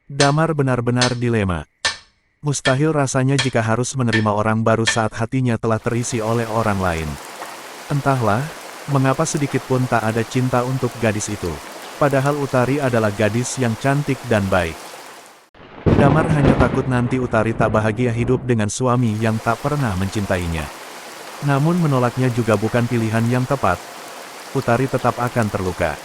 Damar benar-benar dilema. Mustahil rasanya jika harus menerima orang baru saat hatinya telah terisi oleh orang lain. Entahlah, mengapa sedikit pun tak ada cinta untuk gadis itu. Padahal Utari adalah gadis yang cantik dan baik. Damar hanya takut nanti Utari tak bahagia hidup dengan suami yang tak pernah mencintainya. Namun menolaknya juga bukan pilihan yang tepat. Utari tetap akan terluka.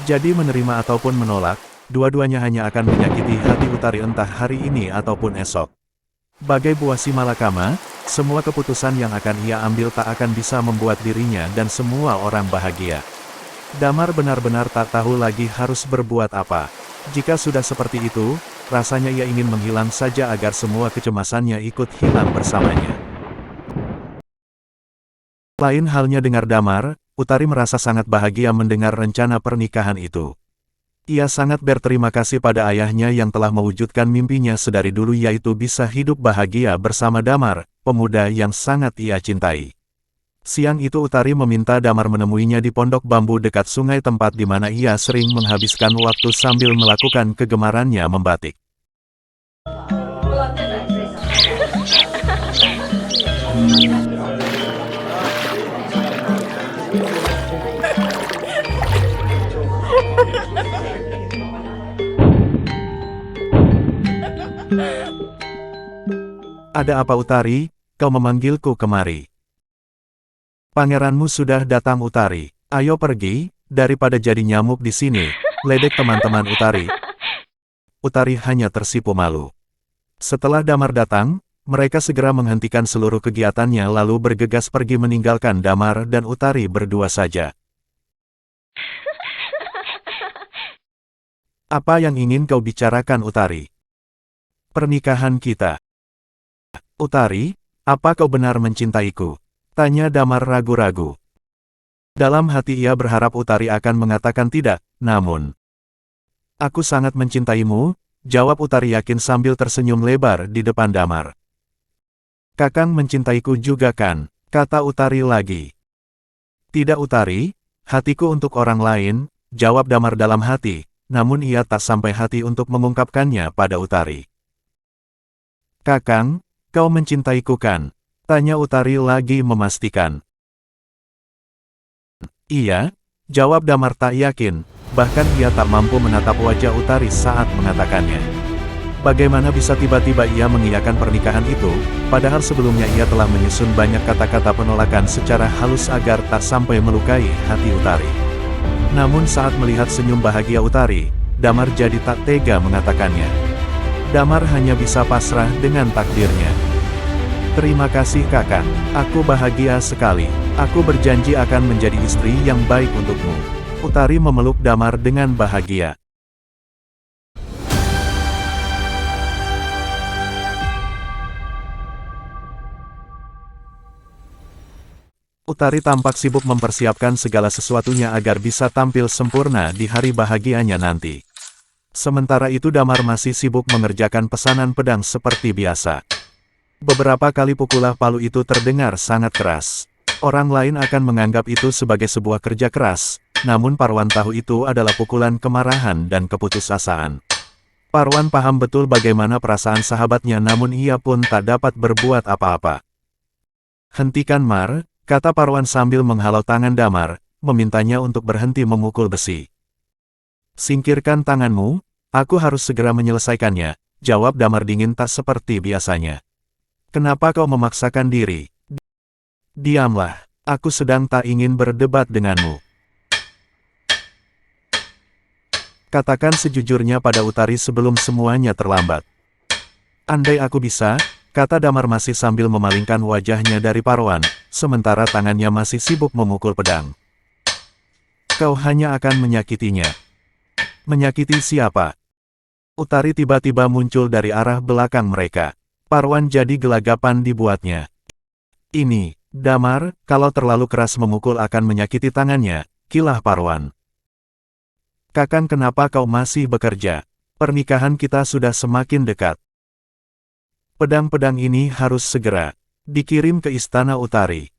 Jadi menerima ataupun menolak, dua-duanya hanya akan menyakiti hati Utari entah hari ini ataupun esok. Bagai buah si malakama, semua keputusan yang akan ia ambil tak akan bisa membuat dirinya dan semua orang bahagia. Damar benar-benar tak tahu lagi harus berbuat apa. Jika sudah seperti itu, rasanya ia ingin menghilang saja agar semua kecemasannya ikut hilang bersamanya. Lain halnya dengar Damar, Utari merasa sangat bahagia mendengar rencana pernikahan itu. Ia sangat berterima kasih pada ayahnya yang telah mewujudkan mimpinya sedari dulu yaitu bisa hidup bahagia bersama Damar, pemuda yang sangat ia cintai. Siang itu Utari meminta Damar menemuinya di pondok bambu dekat sungai tempat di mana ia sering menghabiskan waktu sambil melakukan kegemarannya membatik. Ada apa Utari, kau memanggilku kemari? Pangeranmu sudah datang Utari. Ayo pergi, daripada jadi nyamuk di sini, ledek teman-teman Utari. Utari hanya tersipu malu. Setelah Damar datang, mereka segera menghentikan seluruh kegiatannya lalu bergegas pergi meninggalkan Damar dan Utari berdua saja. Apa yang ingin kau bicarakan Utari? Pernikahan kita. Utari, apa kau benar mencintaiku? Tanya Damar ragu-ragu. Dalam hati ia berharap Utari akan mengatakan tidak, namun. Aku sangat mencintaimu, jawab Utari yakin sambil tersenyum lebar di depan Damar. Kakang mencintaiku juga kan, kata Utari lagi. Tidak Utari, hatiku untuk orang lain, jawab Damar dalam hati, namun ia tak sampai hati untuk mengungkapkannya pada Utari. Kakang, kau mencintaiku kan? Tanya Utari lagi memastikan. Iya, jawab Damar tak yakin, bahkan ia tak mampu menatap wajah Utari saat mengatakannya. Bagaimana bisa tiba-tiba ia mengiyakan pernikahan itu, padahal sebelumnya ia telah menyusun banyak kata-kata penolakan secara halus agar tak sampai melukai hati Utari. Namun saat melihat senyum bahagia Utari, Damar jadi tak tega mengatakannya. Damar hanya bisa pasrah dengan takdirnya. Terima kasih kakak, aku bahagia sekali. Aku berjanji akan menjadi istri yang baik untukmu. Utari memeluk Damar dengan bahagia. Utari tampak sibuk mempersiapkan segala sesuatunya agar bisa tampil sempurna di hari bahagianya nanti. Sementara itu Damar masih sibuk mengerjakan pesanan pedang seperti biasa. Beberapa kali pukulan palu itu terdengar sangat keras. Orang lain akan menganggap itu sebagai sebuah kerja keras, namun Parwan tahu itu adalah pukulan kemarahan dan keputusasaan. Parwan paham betul bagaimana perasaan sahabatnya namun ia pun tak dapat berbuat apa-apa. Hentikan Mar, kata Parwan sambil menghalau tangan Damar, memintanya untuk berhenti memukul besi. Singkirkan tanganmu, aku harus segera menyelesaikannya, jawab Damar dingin tak seperti biasanya. Kenapa kau memaksakan diri? Diamlah, aku sedang tak ingin berdebat denganmu. Katakan sejujurnya pada Utari sebelum semuanya terlambat. Andai aku bisa, kata Damar masih sambil memalingkan wajahnya dari Parwan, sementara tangannya masih sibuk memukul pedang. Kau hanya akan menyakitinya. Menyakiti siapa? Utari tiba-tiba muncul dari arah belakang mereka. Parwan jadi gelagapan dibuatnya. Ini, Damar, kalau terlalu keras memukul akan menyakiti tangannya, kilah Parwan. Kakang kenapa kau masih bekerja? Pernikahan kita sudah semakin dekat. Pedang-pedang ini harus segera dikirim ke istana Utari.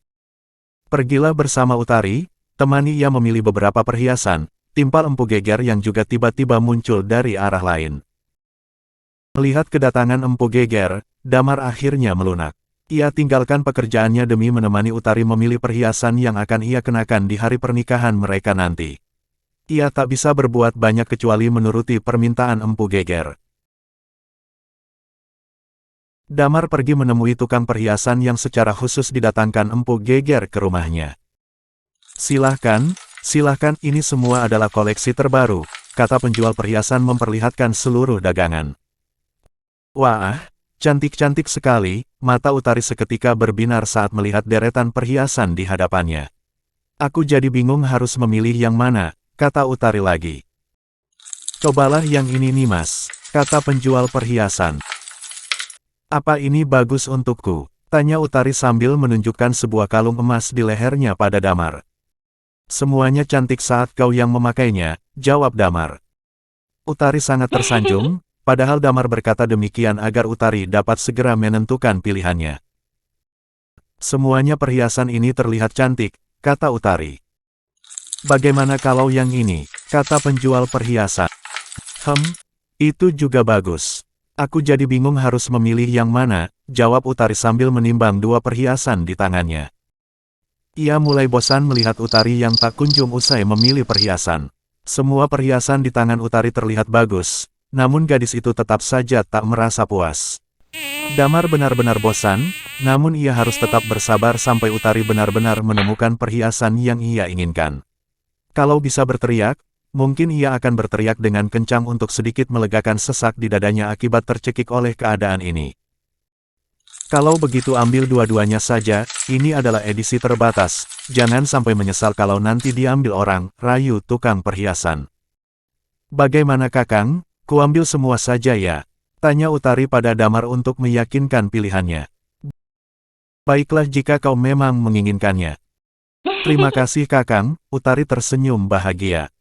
Pergilah bersama Utari, temani ia memilih beberapa perhiasan, timpal empu geger yang juga tiba-tiba muncul dari arah lain. Melihat kedatangan Empu Geger, Damar akhirnya melunak. Ia tinggalkan pekerjaannya demi menemani Utari memilih perhiasan yang akan ia kenakan di hari pernikahan mereka nanti. Ia tak bisa berbuat banyak kecuali menuruti permintaan Empu Geger. Damar pergi menemui tukang perhiasan yang secara khusus didatangkan Empu Geger ke rumahnya. Silahkan, silahkan, ini semua adalah koleksi terbaru, kata penjual perhiasan memperlihatkan seluruh dagangan. Wah, cantik-cantik sekali, mata Utari seketika berbinar saat melihat deretan perhiasan di hadapannya. Aku jadi bingung harus memilih yang mana, kata Utari lagi. Cobalah yang ini nih mas, kata penjual perhiasan. Apa ini bagus untukku? Tanya Utari sambil menunjukkan sebuah kalung emas di lehernya pada Damar. Semuanya cantik saat kau yang memakainya, jawab Damar. Utari sangat tersanjung. Padahal Damar berkata demikian agar Utari dapat segera menentukan pilihannya. Semuanya perhiasan ini terlihat cantik, kata Utari. Bagaimana kalau yang ini, kata penjual perhiasan. Itu juga bagus. Aku jadi bingung harus memilih yang mana, jawab Utari sambil menimbang dua perhiasan di tangannya. Ia mulai bosan melihat Utari yang tak kunjung usai memilih perhiasan. Semua perhiasan di tangan Utari terlihat bagus. Namun gadis itu tetap saja tak merasa puas. Damar benar-benar bosan, namun ia harus tetap bersabar sampai Utari benar-benar menemukan perhiasan yang ia inginkan. Kalau bisa berteriak, mungkin ia akan berteriak dengan kencang untuk sedikit melegakan sesak di dadanya akibat tercekik oleh keadaan ini. Kalau begitu ambil dua-duanya saja, ini adalah edisi terbatas, jangan sampai menyesal kalau nanti diambil orang, rayu tukang perhiasan. Bagaimana Kakang? Kuambil semua saja ya, tanya Utari pada Damar untuk meyakinkan pilihannya. Baiklah jika kau memang menginginkannya. Terima kasih Kakang, Utari tersenyum bahagia.